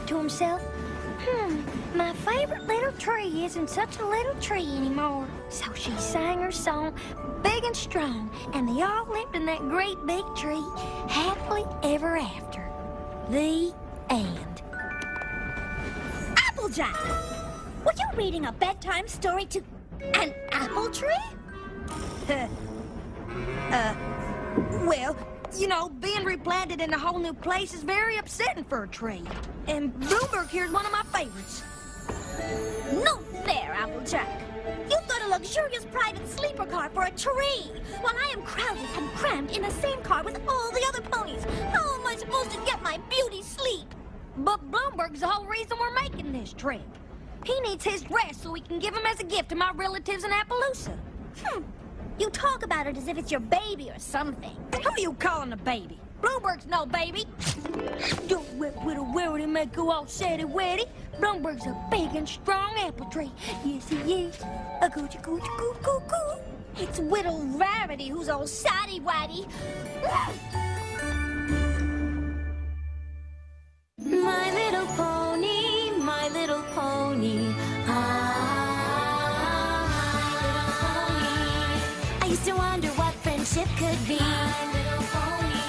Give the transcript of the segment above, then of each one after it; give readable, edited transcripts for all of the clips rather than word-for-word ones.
to himself, my favorite little tree isn't such a little tree anymore. So she sang her song, big and strong, and they all lived in that great big tree, happily ever after. The end. Applejack! Were you reading a bedtime story to an apple tree? Well, you know, being replanted in a whole new place is very upsetting for a tree. And Bloomberg here's one of my favorites. No fair, Applejack. You've got a luxurious private sleeper car for a tree, while I am crowded and crammed in the same car with all the other ponies. How am I supposed to get my beauty sleep? But Bloomberg's the whole reason we're making this trip. He needs his rest so we can give him as a gift to my relatives in Appaloosa. You talk about it as if it's your baby or something. Who are you calling a baby? Bloomberg's no baby. Don't whip with a worry, make go all saddy-weddy. Bloomberg's a big and strong apple tree. Yes, he is. A coochie coochie coo coo coo. It's Whittle Rarity who's all saddy-waddy. My little pony, my little pony. I used to wonder what friendship could be. My little pony.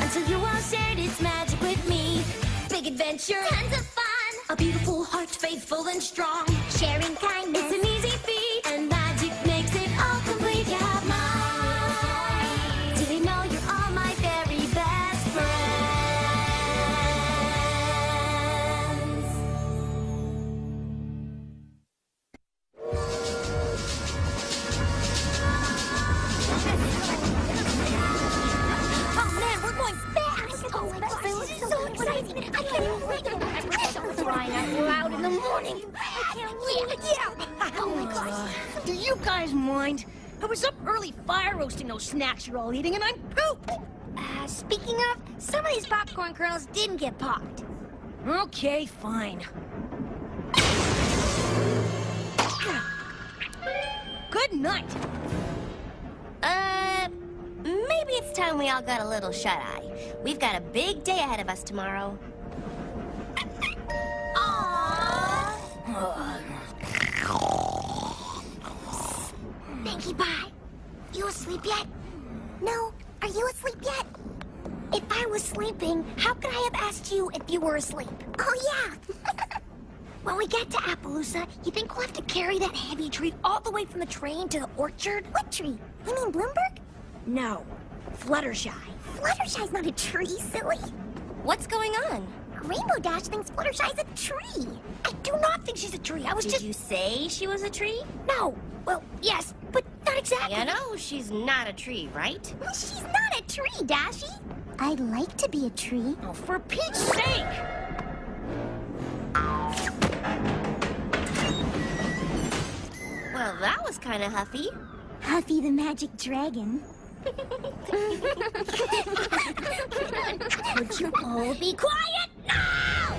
Until you all shared its magic with me. Big adventure, Tons of fun. a beautiful heart, faithful and strong. Sharing kindness. It's an easy feat, and magic makes it all complete. You have mine. Do they know you're all my very best friends? Oh man, we're going fast! Oh my god, this is so exciting! I can't wait! I'm crying out loud in the morning! I can't wait! Yeah! Oh my gosh! Do you guys mind? I was up early fire roasting those snacks you're all eating, and I'm pooped. Speaking of, some of these popcorn kernels didn't get popped. Okay, fine. Good night. Maybe it's time we all got a little shut-eye. We've got a big day ahead of us tomorrow. Pinkie Pie, you asleep yet? No, are you asleep yet? If I was sleeping, how could I have asked you if you were asleep? Oh, yeah. When we get to Appleloosa, you think we'll have to carry that heavy tree all the way from the train to the orchard? What tree? You mean Bloomberg? No, Fluttershy. Fluttershy's not a tree, silly. What's going on? Rainbow Dash thinks Fluttershy's a tree. I do not think she's a tree. I was Did just... you say she was a tree? No. Well, yes, but not exactly. You know she's not a tree, right? Well, she's not a tree, Dashy. I'd like to be a tree. Oh, for Pete's sake! Well, that was kind of huffy. Huffy the Magic Dragon. Would you all be quiet now?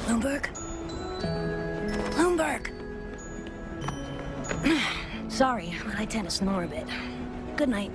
Bloomberg? Bloomberg! Sorry, but I tend to snore a bit. Good night.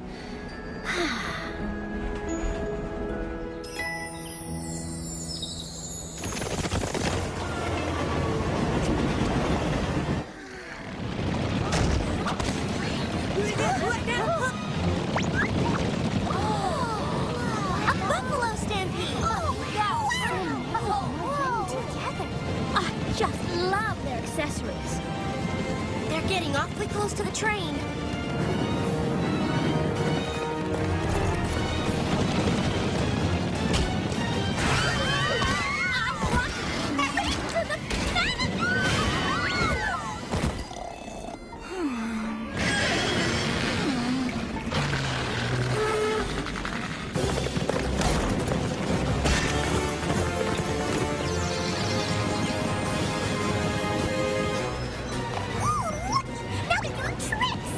A buffalo stampede! Oh, wow! Together. I just love their accessories. They're getting awfully close to the train. Now they're doing tricks!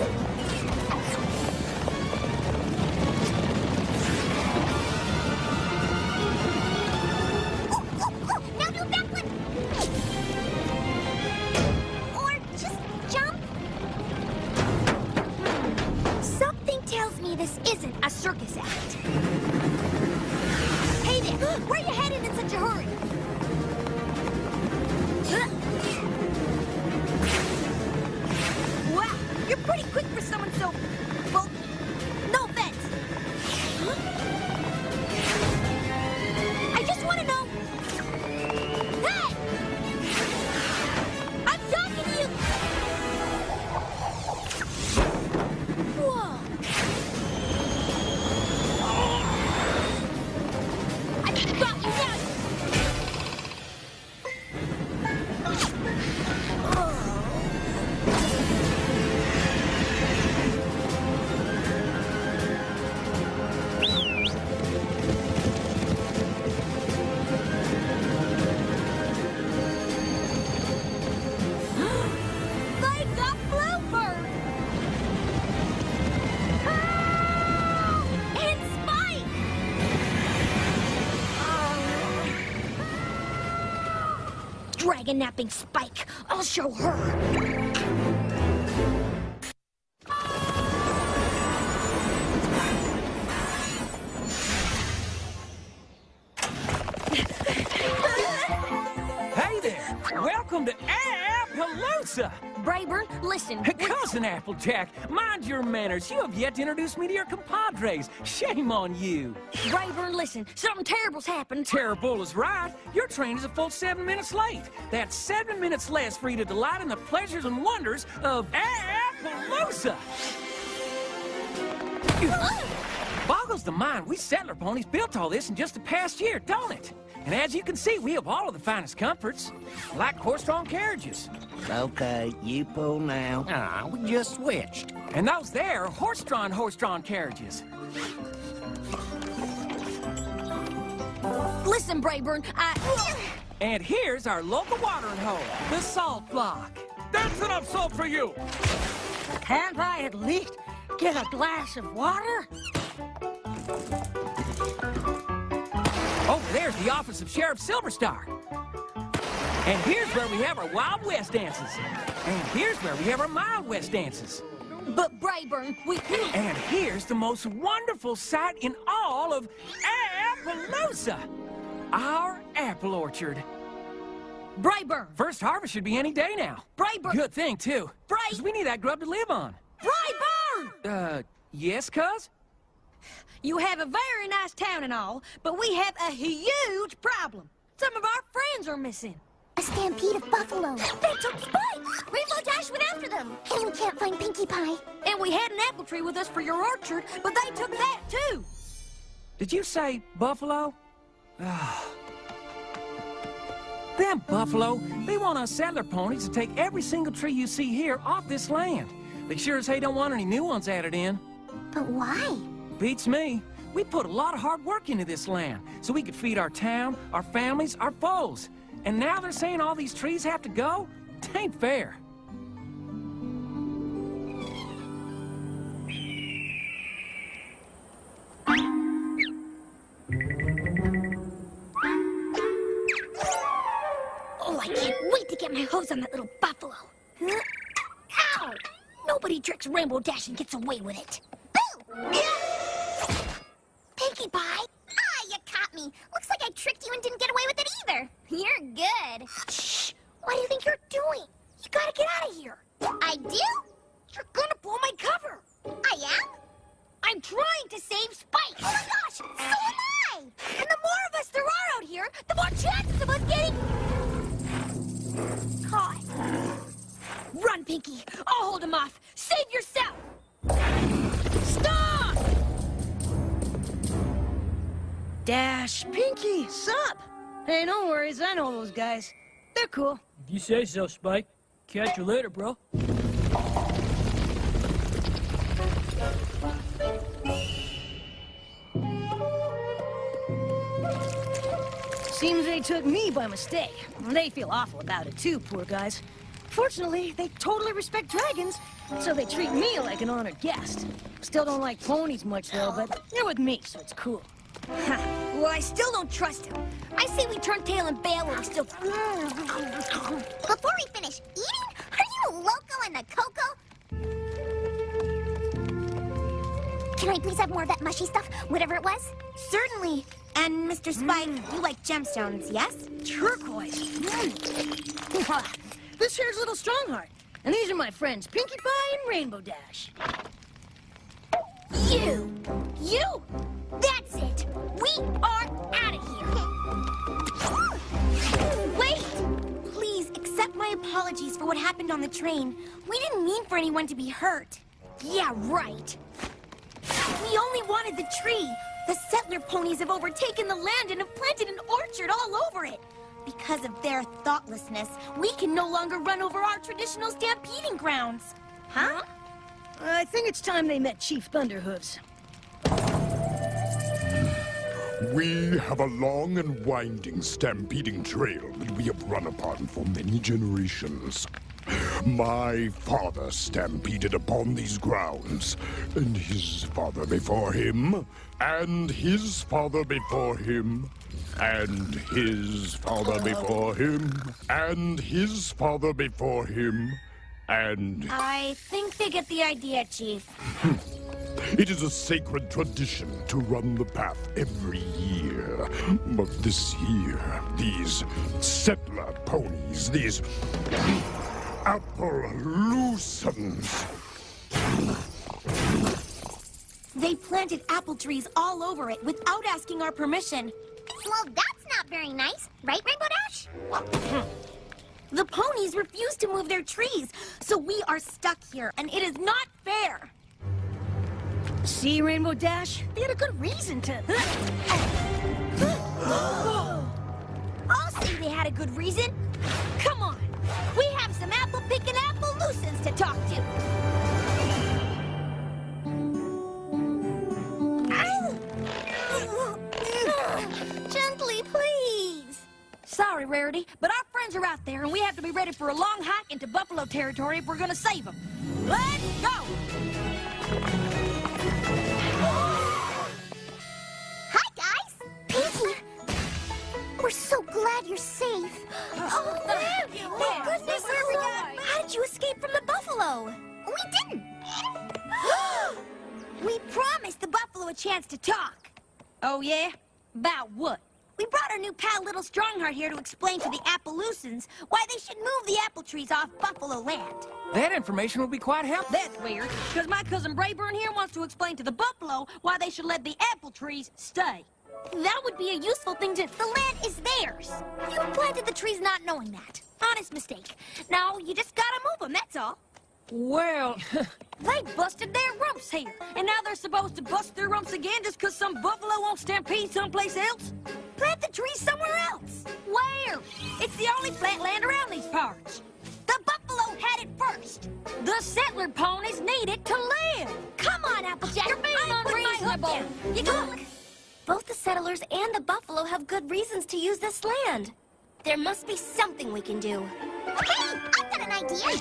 dragon-napping Spike. I'll show her. Hey there! Welcome to Appleloosa! Brayburn, listen. Cousin Applejack, mind your manners. You have yet to introduce me to your compadres. Shame on you. Brayburn, listen. Something terrible's happened. Terrible is right. Your train is a full 7 minutes late. That's 7 minutes less for you to delight in the pleasures and wonders of Appaloosa. Boggles the mind. We settler ponies built all this in just the past year, don't it? And as you can see, we have all of the finest comforts, like horse-drawn carriages. Okay, you pull now. We just switched. And those there are horse-drawn carriages. Listen, Brayburn, And here's our local watering hole, the salt block. That's enough salt for you! Can't I at least get a glass of water? Over there's the office of Sheriff Silverstar. And here's where we have our Wild West dances. And here's where we have our Mild West dances. But Brayburn, And here's the most wonderful sight in all of Appaloosa, our apple orchard. Brayburn! First harvest should be any day now. Brayburn! Good thing, too. Because we need that grub to live on. Brayburn! Yes, cuz? You have a very nice town and all, but we have a huge problem. Some of our friends are missing. A stampede of buffalo. They took Spike! Rainbow Dash went after them. And we can't find Pinkie Pie. And we had an apple tree with us for your orchard, but they took that too. Did you say buffalo? Them buffalo, they want us settler ponies to take every single tree you see here off this land. They sure as hey don't want any new ones added in. But why? Beats me. We put a lot of hard work into this land so we could feed our town, our families, our foes. And now they're saying all these trees have to go? It ain't fair. Oh, I can't wait to get my hose on that little buffalo. Ow! Nobody tricks Rainbow Dash and gets away with it. Boo! Pinkie Pie! Ah, you caught me. Looks like I tricked you and didn't get away with it either. You're good. Shh! What do you think you're doing? You gotta get out of here. I do? You're gonna blow my cover. I am? I'm trying to save Spike. Oh my gosh, so am I! And the more of us there are out here, the more chances of us getting caught. Run, Pinkie. I'll hold him off. Save yourself. Stop! Dash, Pinkie, sup? Hey, no worries. I know those guys. They're cool. If you say so, Spike. Catch you later, bro. Seems they took me by mistake. They feel awful about it too, poor guys. Fortunately, they totally respect dragons, so they treat me like an honored guest. Still don't like ponies much though, but they're with me, so it's cool. Well, I still don't trust him. I say we turn tail and bail while we still... Before we finish eating, are you loco in the cocoa? Can I please have more of that mushy stuff, whatever it was? Certainly. And Mr. Spike, you like gemstones, yes? Turquoise. This here's Little Strongheart. And these are my friends, Pinkie Pie and Rainbow Dash. You! That's it! We are out of here! Wait! Please, accept my apologies for what happened on the train. We didn't mean for anyone to be hurt. Yeah, right. We only wanted the tree. The settler ponies have overtaken the land and have planted an orchard all over it. Because of their thoughtlessness, we can no longer run over our traditional stampeding grounds. Huh? I think it's time they met Chief Thunderhooves. We have a long and winding stampeding trail that we have run upon for many generations. My father stampeded upon these grounds, and his father before him, and his father before him. and his father before him, and his father before him, and... I think they get the idea, Chief. It is a sacred tradition to run the path every year. But this year, these settler ponies, these Appleloosa, They planted apple trees all over it without asking our permission. Well, that's not very nice, right, Rainbow Dash? The ponies refuse to move their trees, so we are stuck here, and it is not fair. See, Rainbow Dash? They had a good reason to... I'll say they had a good reason. Come on, we have some apple-picking Appleloosans to talk to. Gently, please. Sorry, Rarity, but our friends are out there, and we have to be ready for a long hike into buffalo territory if we're gonna save them. Let's go! Hi, guys! Pinkie! We're so glad you're safe. Oh, thank goodness, how did you escape from the buffalo? We didn't! We promised the buffalo a chance to talk. Oh, yeah? About what? We brought our new pal Little Strongheart here to explain to the Appleloosans why they should move the apple trees off Buffalo Land. That information will be quite helpful. That's weird, because my cousin Brayburn here wants to explain to the buffalo why they should let the apple trees stay. That would be a useful thing to... The land is theirs. You planted the trees not knowing that. Honest mistake. Now, you just gotta move them, that's all. Well, They busted their rumps here, and now they're supposed to bust their rumps again just because some buffalo won't stampede someplace else? Plant the trees somewhere else. Where? It's the only flat land around these parts. The buffalo had it first. The settler ponies need it to live. Come on, Applejack. You're being unreasonable. You look. Both the settlers and the buffalo have good reasons to use this land. There must be something we can do. Hey, I've got an idea!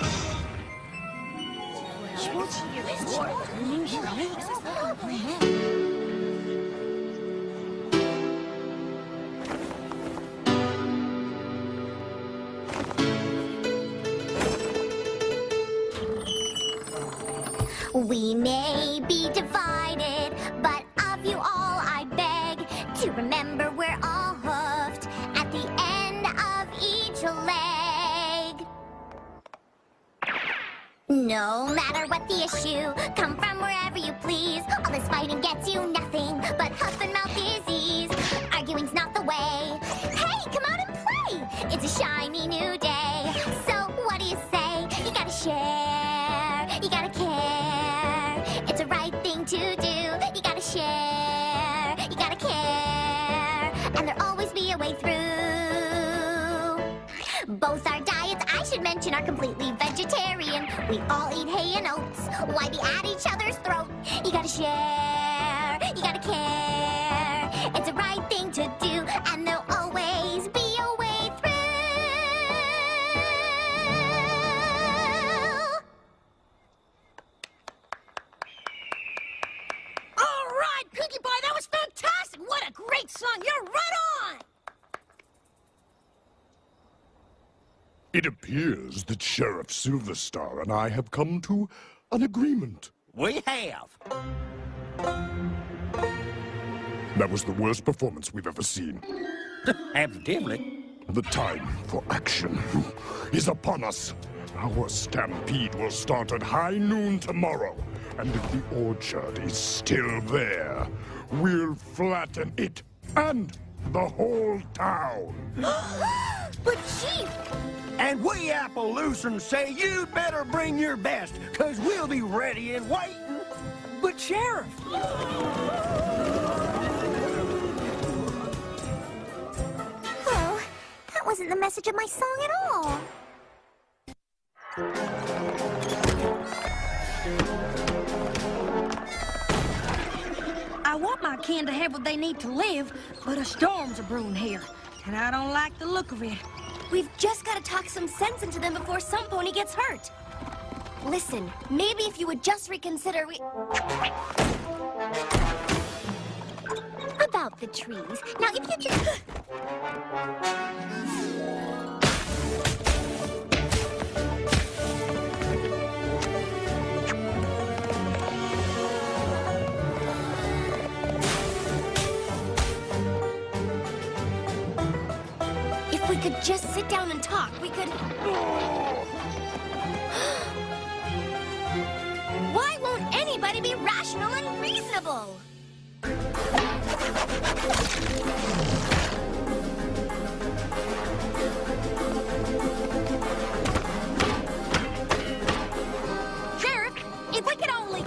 We may be divided, but of you all I beg to remember we're all hoofed at the end of each leg. No matter what the issue, come from wherever you please. All this fighting gets you nothing but huff and mouth disease. Arguing's not the way. Hey, come out and play! It's a shiny new day. So what do you say? You gotta share. You gotta care. It's a right thing to do. You gotta share. You gotta care. And there'll always be a way through. Both our diets, I should mention, are completely vegetarian. We all eat hay and oats. Why be at each other's throat? You gotta share. You gotta care. It's the right thing to do, and there'll always be a way through. All right, Pinkie Pie, that was fantastic! What a great song! You're right on! It appears that Sheriff Silverstar and I have come to an agreement. We have. That was the worst performance we've ever seen. Evidently. The time for action is upon us. Our stampede will start at high noon tomorrow. And if the orchard is still there, we'll flatten it and the whole town. But Chief, And we Appleloosans say you'd better bring your best, because we'll be ready and waiting. but Sheriff, Oh, that wasn't the message of my song at all. I want my kin to have what they need to live, but a storm's a brewing here, and I don't like the look of it. We've just got to talk some sense into them before some pony gets hurt. Listen, maybe if you would just reconsider, About about the trees. Now, if you just... If we could just sit down and talk, we could... Why won't anybody be rational and reasonable? Sheriff, if we could only...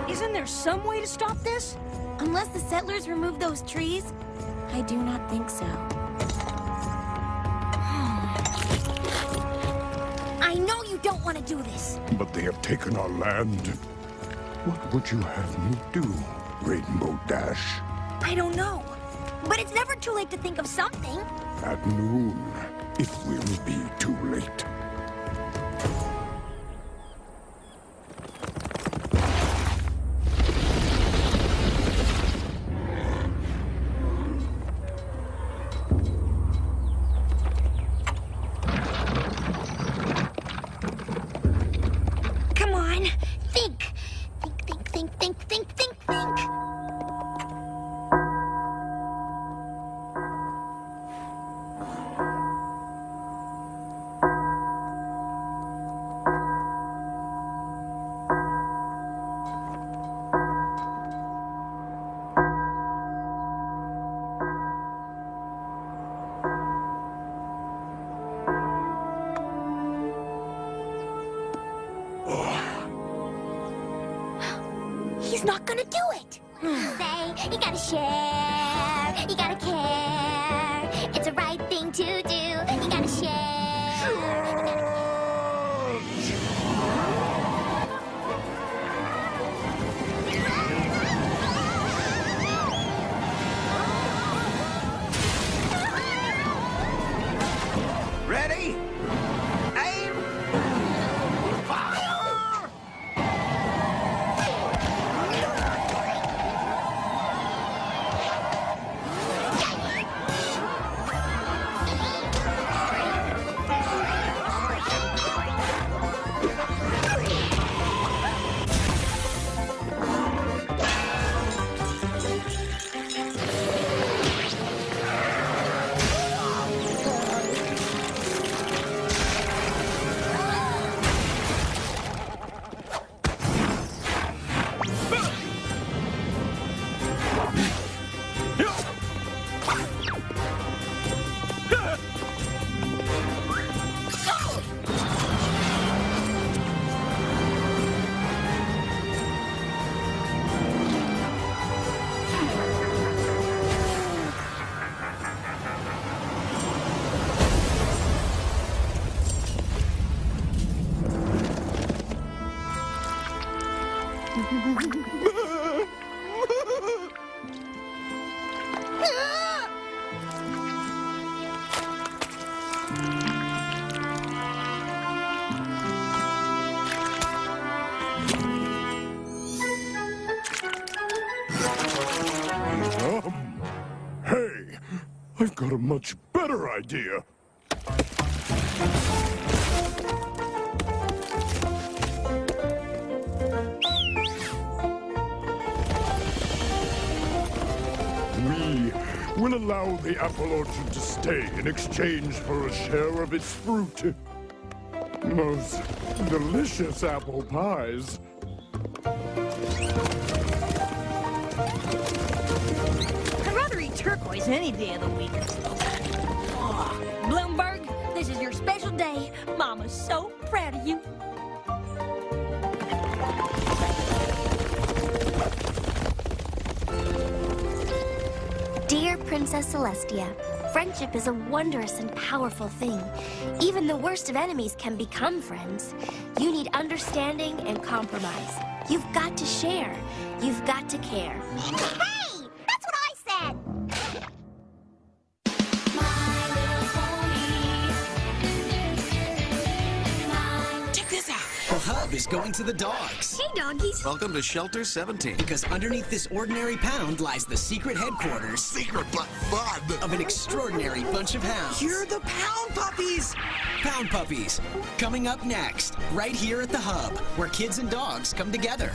Isn't there some way to stop this? Unless the settlers remove those trees, I do not think so. I know you don't want to do this. But they have taken our land. What would you have me do, Rainbow Dash? I don't know. But it's never too late to think of something. At noon, it will be too late. Come on. Think. Think. He's not gonna do it. Say, you gotta share, you gotta care. It's the right thing to do. You gotta share. Ready? Aim! Fire! Hey, I've got a much better idea. We will allow the apple orchard to stay in exchange for a share of its fruit. Most delicious apple pies. I'd rather eat turquoise any day of the week. Oh, Bloomberg, this is your special day. Mama's so proud of you. Dear Princess Celestia, friendship is a wondrous and powerful thing. Even the worst of enemies can become friends. You need understanding and compromise. You've got to share. You've got to care. Hey! That's what I said! Check this out. The hub is going to the dogs. Hey, doggies. Welcome to Shelter 17. Because underneath this ordinary pound lies the secret headquarters. Secret but fun. Of an extraordinary bunch of hounds. You're the Pound Puppies! Pound Puppies. Coming up next, right here at the hub, where kids and dogs come together.